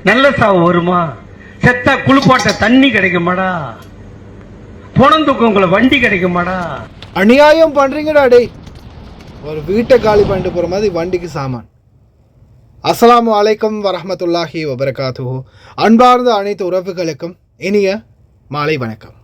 நல்ல சாவு வருமா? செத்தா குளிப்பாட்ட தண்ணி கிடைக்குமாடா? உங்களை வண்டி கிடைக்குமாடா? அநியாயம் பண்றீங்கடா டேய். ஒரு வீட்டை காலி பண்ணிட்டு போற மாதிரி வண்டிக்கு சாமான். அஸ்ஸலாமு அலைக்கும் வரஹ்மத்துல்லாஹி வபரகாத்துஹு. அன்பார்ந்த அனைத்து உறவுகளுக்கும் இனிய மாலை வணக்கம்.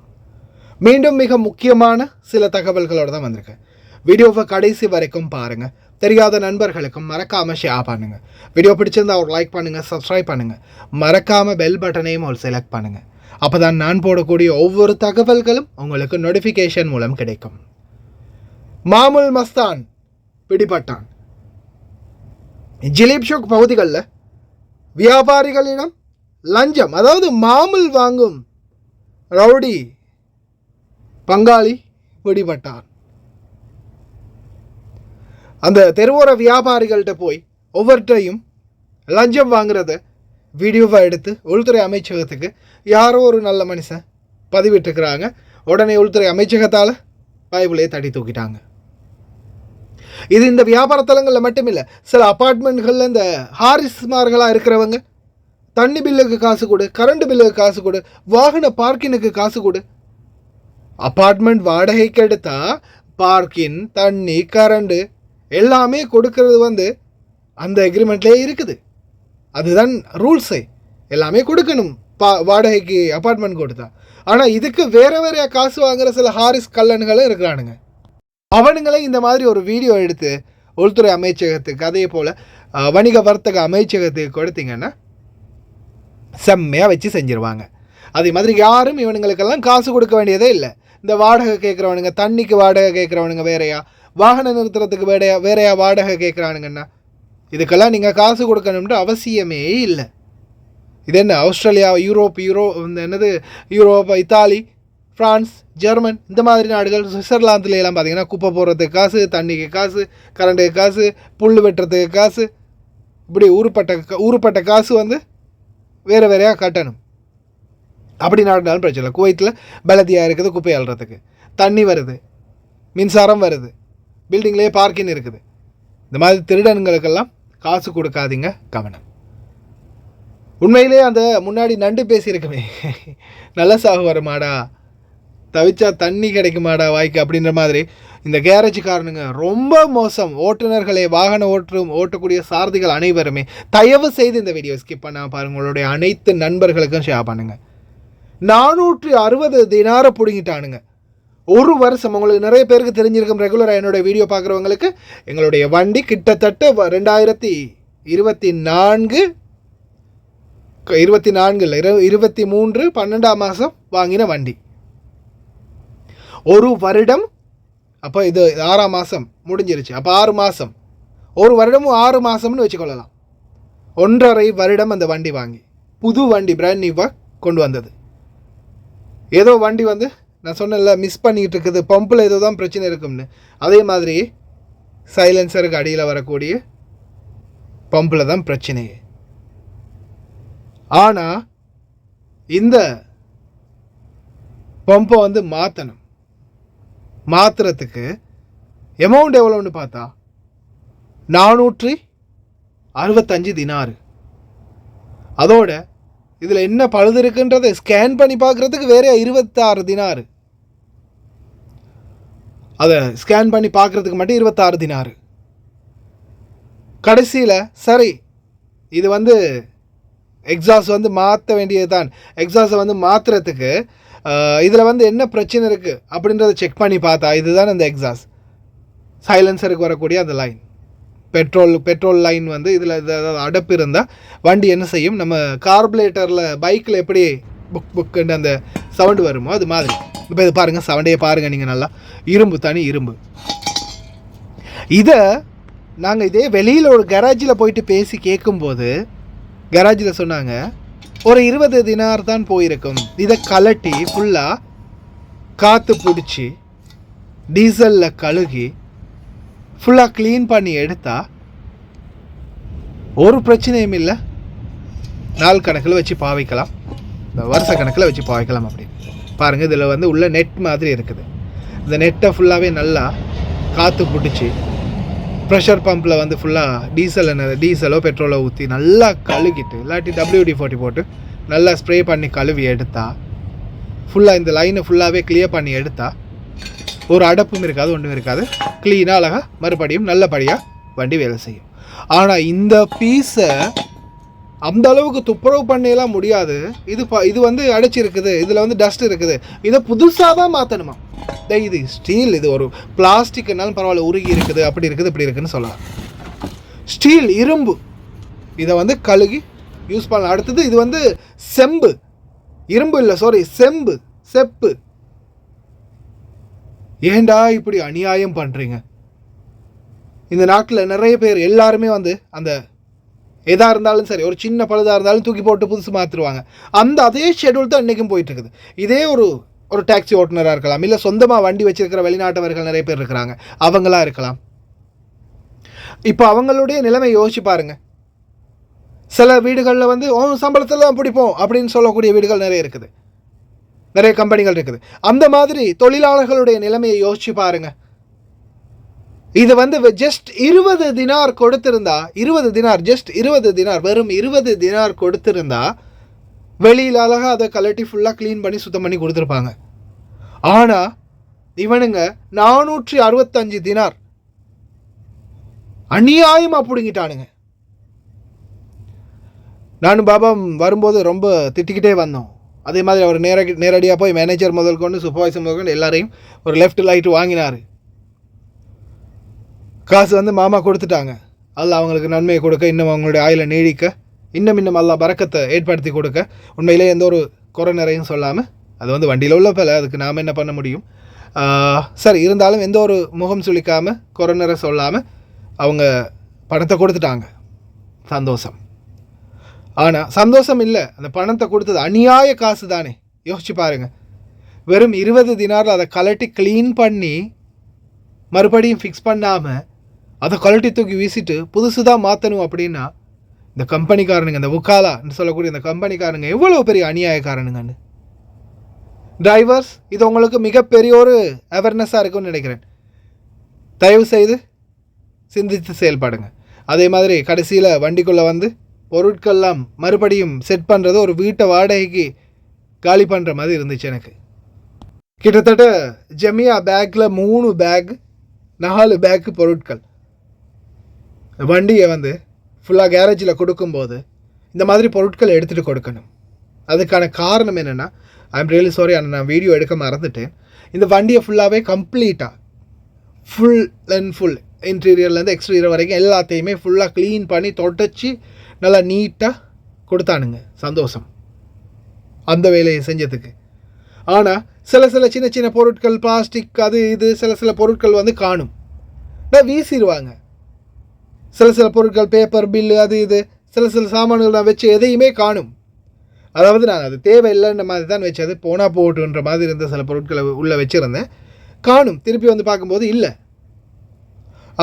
மீண்டும் மிக முக்கியமான சில தகவல்களோடு தான் வந்திருக்கேன். வீடியோவை கடைசி வரைக்கும் பாருங்கள். தெரியாத நண்பர்களுக்கும் மறக்காமல் ஷேர் பண்ணுங்கள். வீடியோ பிடிச்சிருந்தா ஒரு லைக் பண்ணுங்கள், சப்ஸ்கிரைப் பண்ணுங்கள். மறக்காமல் பெல் பட்டனையும் ஒரு செலக்ட் பண்ணுங்கள். அப்போ தான் நான் போடக்கூடிய ஒவ்வொரு தகவல்களும் உங்களுக்கு நோட்டிஃபிகேஷன் மூலம் கிடைக்கும். மாமுல் மஸ்தான் பிடிபட்டான். ஜிலீப் ஷோக் பகுதிகளில் வியாபாரிகளிடம் லஞ்சம், அதாவது மாமுல் வாங்கும் ரவுடி பங்காளி பிடிபட்டான். அந்த தெருவோர வியாபாரிகள்கிட்ட போய் ஒவ்வொருத்தையும் லஞ்சம் வாங்குறத வீடியோவை எடுத்து உள்துறை அமைச்சகத்துக்கு யாரோ ஒரு நல்ல மனுஷன் பதிவிட்டுருக்கிறாங்க. உடனே உள்துறை அமைச்சகத்தால் பைபிளே தட்டி தூக்கிட்டாங்க. இது இந்த வியாபார தலங்களில் மட்டும் இல்லை, சில அப்பார்ட்மெண்ட்களில் இந்த ஹாரிஸ்மார்களாக இருக்கிறவங்க தண்ணி பில்லுக்கு காசு கொடு, கரண்ட் பில்லுக்கு காசு கொடு, வாகன பார்க்கினுக்கு காசு கொடு. அப்பார்ட்மெண்ட் வாடகைக்கு எடுத்தால் பார்க்கின், தண்ணி, கரண்டு எல்லாமே கொடுக்கறது அந்த எக்ரிமெண்ட்லேயே இருக்குது. அதுதான் ரூல்ஸே, எல்லாமே கொடுக்கணும் வாடகைக்கு அப்பார்ட்மெண்ட் கொடுத்தா. ஆனால் இதுக்கு வேறு வேறு காசு வாங்குகிற சில ஹாரிஸ் கல்லன்களும் இருக்கிறானுங்க. அவனுங்களே இந்த மாதிரி ஒரு வீடியோ எடுத்து உள்துறை அமைச்சகத்துக்கு, அதே போல் வணிக வர்த்தக அமைச்சகத்துக்கு கொடுத்தீங்கன்னா செம்மையாக வச்சு செஞ்சுருவாங்க. அதே மாதிரி யாரும் இவனுங்களுக்கெல்லாம் காசு கொடுக்க வேண்டியதே இல்லை. இந்த வாடகை கேட்குறவனுங்க, தண்ணிக்கு வாடகை கேட்குறவனுங்க வேறையா, வாகன நிறுத்துறதுக்கு வேறையா வாடகை கேட்குறானுங்கன்னா இதுக்கெல்லாம் நீங்கள் காசு கொடுக்கணும்ன்ற அவசியமே இல்லை. இது என்ன Australia, Europe, Italy, France, German இந்த மாதிரி நாடுகள், சுவிட்சர்லாந்துல எல்லாம் பார்த்தீங்கன்னா குப்பை போடுறதுக்கு காசு, தண்ணிக்கு காசு, கரண்ட்டுக்கு காசு, புல் வெட்டுறதுக்கு காசு, இப்படி ஊருப்பட்ட காசு வேறு வேறையாக கட்டணும். அப்படி நாடுனாலும் பிரச்சனை இல்லை. குவைத்தில் பலதியாக இருக்குது குப்பை அள்ளுறதுக்கு, தண்ணி வருது, மின்சாரம் வருது, பில்டிங்லேயே பார்க்கிங் இருக்குது. இந்த மாதிரி திருடன்களுக்கெல்லாம் காசு கொடுக்காதீங்க, கவனம். உண்மையிலே அந்த முன்னாடி நண்டு பேசியிருக்கமே, நல்ல சாகு வருமாடா, தவிச்சா தண்ணி கிடைக்குமாடா வாய்க்கு அப்படின்ற மாதிரி இந்த கேரேஜுக்காரனுங்க ரொம்ப மோசம். ஓட்டுநர்களே, வாகன ஓட்டக்கூடிய சாரதிகள் அனைவருமே தயவு செய்து இந்த வீடியோ ஸ்கிப் பண்ணாமல் பாருங்கள். உங்களுடைய அனைத்து நண்பர்களுக்கும் ஷேர் பண்ணுங்கள். 460 தினாரை பிடுங்கிட்டானுங்க ஒரு வருஷம். உங்களுக்கு நிறைய பேருக்கு தெரிஞ்சிருக்கும், ரெகுலராக என்னோட வீடியோ பார்க்குறவங்களுக்கு. எங்களுடைய வண்டி கிட்டத்தட்ட 2024 23 12ஆம் மாதம் வாங்கின வண்டி. ஒரு வருடம், அப்போ இது 6ஆம் மாதம் முடிஞ்சிருச்சு. அப்போ 6 மாதம், ஒரு வருடமும் 6 மாதம்னு வச்சுக்கொள்ளலாம். 1.5 வருடம் அந்த வண்டி வாங்கி, புது வண்டி பிராண்ட் நியூவாக கொண்டு வந்தது. ஏதோ வண்டி நான் சொன்னல மிஸ் பண்ணிகிட்டு இருக்குது, பம்பில் ஏதோ தான் பிரச்சனை இருக்கும்னு. அதே மாதிரி சைலன்சருக்கு அடியில் வரக்கூடிய பம்பில் தான் பிரச்சனையே. ஆனால் இந்த பம்பை மாற்றணும். மாற்றுறதுக்கு எமௌண்ட் எவ்வளோன்னு பார்த்தா 465 தினாரு. அதோட இதில் என்ன பழுது இருக்குன்றதை ஸ்கேன் பண்ணி பார்க்குறதுக்கு வேற 26 தினாரு. அதை ஸ்கேன் பண்ணி பார்க்குறதுக்கு மட்டும் 26 தினாரு. கடைசியில் சரி, இது எக்ஸாஸ்ட் மாற்ற வேண்டியது தான். எக்ஸாஸ்ட்டை மாற்றுறதுக்கு இதில் என்ன பிரச்சனை இருக்குது அப்படின்றத செக் பண்ணி பார்த்தா இதுதான் அந்த எக்ஸாஸ்ட். சைலன்சருக்கு வரக்கூடிய அந்த லைன், பெட்ரோல் லைன் இதில் அடப்பு இருந்தால் வண்டி என்ன செய்யும், நம்ம கார்பரேட்டரில் பைக்கில் எப்படி புக்குன்னு அந்த சவுண்டு வருமோ அது மாதிரி. இப்போ இது பாருங்கள், சவுண்டையே பாருங்கள் நீங்கள் நல்லா. இரும்பு, தனி இரும்பு. இதை நாங்கள் இதே வெளியில் ஒரு கராஜில் போயிட்டு பேசி கேட்கும்போது கராஜில் சொன்னாங்க ஒரு 20 தினார் தான் போயிருக்கும். இதை கலட்டி ஃபுல்லாக காற்று பிடிச்சி டீசலில் கழுகி ஃபுல்லாக க்ளீன் பண்ணி எடுத்தால் ஒரு பிரச்சனையும் இல்லை. நாள் கணக்கில் வச்சு பாவிக்கலாம், வருஷ கணக்கில் வச்சு பாவிக்கலாம். அப்படி பாருங்கள், இதில் உள்ள நெட் மாதிரி இருக்குது. இந்த நெட்டை ஃபுல்லாகவே நல்லா காற்று பிடிச்சி ப்ரெஷர் பம்பில் வந்து ஃபுல்லாக டீசலோ பெட்ரோலோ ஊற்றி நல்லா கழுகிட்டு இல்லாட்டி WD-40 போட்டு நல்லா ஸ்ப்ரே பண்ணி கழுவி எடுத்தால் ஃபுல்லாக இந்த லைனை ஃபுல்லாகவே கிளியர் பண்ணி எடுத்தால் ஒரு அடப்பும் இருக்காது, ஒன்றும் இருக்காது. க்ளீனாக அழகாக மறுபடியும் நல்லபடியாக வண்டி வேலை செய்யும். ஆனால் இந்த பீஸை அந்த அளவுக்கு துப்புரவு பண்ணியெல்லாம் முடியாது. இது வந்து அடைச்சிருக்குது, இதில் வந்து டஸ்ட் இருக்குது, இதை புதுசாக தான் மாற்றணுமா. இது ஸ்டீல், இது ஒரு பிளாஸ்டிக்னாலும் பரவாயில்ல, உருகி இருக்குது, அப்படி இருக்குது, இப்படி இருக்குதுன்னு சொல்லலாம். ஸ்டீல், இரும்பு, இதை வந்து கழுகி யூஸ் பண்ணலாம். அடுத்தது இது வந்து செம்பு, இரும்பு இல்லை, சாரி, செப்பு. ஏண்டா இப்படி அநியாயம் பண்ணுறீங்க? இந்த நாட்டில் நிறைய பேர் எல்லாருமே வந்து அந்த எதாக இருந்தாலும் சரி, ஒரு சின்ன பழுதாக இருந்தாலும் தூக்கி போட்டு புதுசு மாற்றிடுவாங்க. அதே ஷெடியூல் தான் இன்றைக்கும் போயிட்டுருக்குது. இதே ஒரு டாக்ஸி ஓட்டுநராக இருக்கலாம், இல்லை சொந்தமாக வண்டி வச்சிருக்கிற வெளிநாட்டவர்கள் நிறைய பேர் இருக்கிறாங்க, அவங்களா இருக்கலாம். இப்போ அவங்களுடைய நிலைமை யோசிச்சு பாருங்கள். சில வீடுகளில் வந்து சம்பளத்தில் தான் பிடிப்போம் அப்படின்னு சொல்லக்கூடிய வீடுகள் நிறைய இருக்குது, நிறைய கம்பெனிகள் இருக்குது. அந்த மாதிரி தொழிலாளர்களுடைய நிலைமையை யோசிச்சு பாருங்க. இது வந்து ஜஸ்ட் 20 தினார் கொடுத்திருந்தா, 20 தினார், ஜஸ்ட் 20 தினார், வெறும் 20 தினார் கொடுத்திருந்தா வெளியில் அழகாக அதை கலட்டி ஃபுல்லாக க்ளீன் பண்ணி சுத்தம் பண்ணி கொடுத்துருப்பாங்க. ஆனால் இவனுங்க 465 தினார் அநியாயமாக பிடுங்கிட்டானுங்க. நானும் பாபா வரும்போது ரொம்ப திட்டிக்கிட்டே வந்தோம். அதே மாதிரி அவர் நேரடியாக போய் மேனேஜர் முதல் கொண்டு சூப்பர்வைசர் முதல் கொண்டு எல்லாரையும் ஒரு லெஃப்ட் லைட்டு வாங்கினார். காசு வந்து மாமா கொடுத்துட்டாங்க. அல்ல அவங்களுக்கு நன்மையை கொடுக்க, இன்னும் அவங்களுடைய ஆயில நீடிக்க, இன்னும் அல்லா பறக்கத்தை ஏற்படுத்தி கொடுக்க. உண்மையிலே எந்த ஒரு குறை நிறையும் சொல்லாமல், அது வந்து வண்டியில் உள்ள பல, அதுக்கு நாம் என்ன பண்ண முடியும்? சரி, இருந்தாலும் எந்த ஒரு முகம் சுளிக்காமல், குறை நிறை சொல்லாமல் அவங்க பணத்தை கொடுத்துட்டாங்க. சந்தோஷம். ஆனால் சந்தோஷம் இல்லை, அந்த பணத்தை கொடுத்தது அநியாய காசு தானே. யோசிச்சு பாருங்கள். வெறும் 20 தினாரில் அதை கலட்டி க்ளீன் பண்ணி மறுபடியும் ஃபிக்ஸ் பண்ணாமல் அதை கலட்டி தூக்கி வீசிட்டு புதுசு தான் மாற்றணும் அப்படின்னா, இந்த கம்பெனிக்காரனுங்க, இந்த உக்காலான்னு சொல்லக்கூடிய இந்த கம்பெனிக்காரனுங்க எவ்வளோ பெரிய அநியாயக்காரனுங்கன்னு. டிரைவர்ஸ், இது உங்களுக்கு மிகப்பெரிய ஒரு அவேர்னஸாக இருக்கும்னு நினைக்கிறேன். தயவு செய்து சிந்தித்து செயல்படுங்க. அதே மாதிரி கடைசியில் வண்டிக்குள்ளே வந்து பொருட்கள்லாம் மறுபடியும் செட் பண்ணுறது ஒரு வீட்டை வாடகைக்கு காலி பண்ணுற மாதிரி இருந்துச்சு எனக்கு. கிட்டத்தட்ட ஜெமியா பேக்கில் 3 பேக், 4 பேக்கு பொருட்கள். வண்டியை வந்து ஃபுல்லாக கேரேஜில் கொடுக்கும்போது இந்த மாதிரி பொருட்கள் எடுத்துகிட்டு கொடுக்கணும். அதுக்கான காரணம் என்னென்னா, ஐம் ரியலி சாரி, ஆனால் நான் வீடியோ எடுக்க மறந்துட்டேன். இந்த வண்டியை ஃபுல்லாகவே கம்ப்ளீட்டாக ஃபுல் அண்ட் ஃபுல் இன்டீரியர்லேருந்து எக்ஸ்டீரியர் வரைக்கும் எல்லாத்தையுமே ஃபுல்லாக க்ளீன் பண்ணி தொடச்சி நல்லா நீட்டாக கொடுத்தானுங்க. சந்தோஷம் அந்த வேலையை செஞ்சதுக்கு. ஆனால் சில சின்ன சின்ன பொருட்கள், பிளாஸ்டிக், அது இது சில பொருட்கள் வந்து காணும், வீசிடுவாங்க. சில பொருட்கள், பேப்பர், பில்லு, அது இது சில சாமான்கள் நான் வச்சு எதையுமே காணும். அதாவது நான் அது தேவையில்லைன்ற மாதிரி தான் வச்சு, அது போனால் போட்டுன்ற மாதிரி இருந்த சில பொருட்களை உள்ளே வச்சுருந்தேன். காணும், திருப்பி வந்து பார்க்கும்போது இல்லை.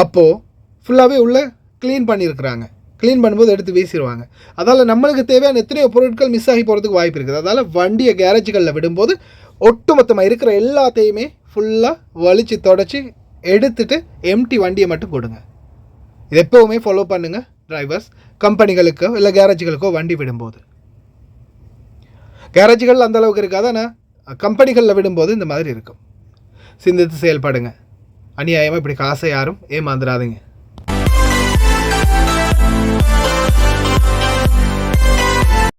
அப்போது ஃபுல்லாகவே உள்ளே க்ளீன் பண்ணியிருக்கிறாங்க. க்ளீன் பண்ணும்போது எடுத்து வீசிடுவாங்க. அதால் நம்மளுக்கு தேவையான எத்தனையோ பொருட்கள் மிஸ் ஆகி போகிறதுக்கு வாய்ப்பு இருக்குது. அதால் வண்டியை கேரேஜுகளில் விடும்போது ஒட்டுமொத்தமாக இருக்கிற எல்லாத்தையுமே ஃபுல்லாக வலித்து தொடச்சி எடுத்துகிட்டு எம்டி வண்டியை மட்டும் கொடுங்க. இது எப்போவுமே ஃபாலோ பண்ணுங்கள் டிரைவர்ஸ். கம்பெனிகளுக்கோ இல்லை கேரேஜுகளுக்கோ வண்டி விடும்போது, கேரேஜுகள் அந்தளவுக்கு இருக்காது, ஆனால் கம்பெனிகளில் விடும்போது இந்த மாதிரி இருக்கும். சிந்தித்து செயல்படுங்க. அநியாயமாக இப்படி காசை யாரும் ஏமாந்துடாதீங்க.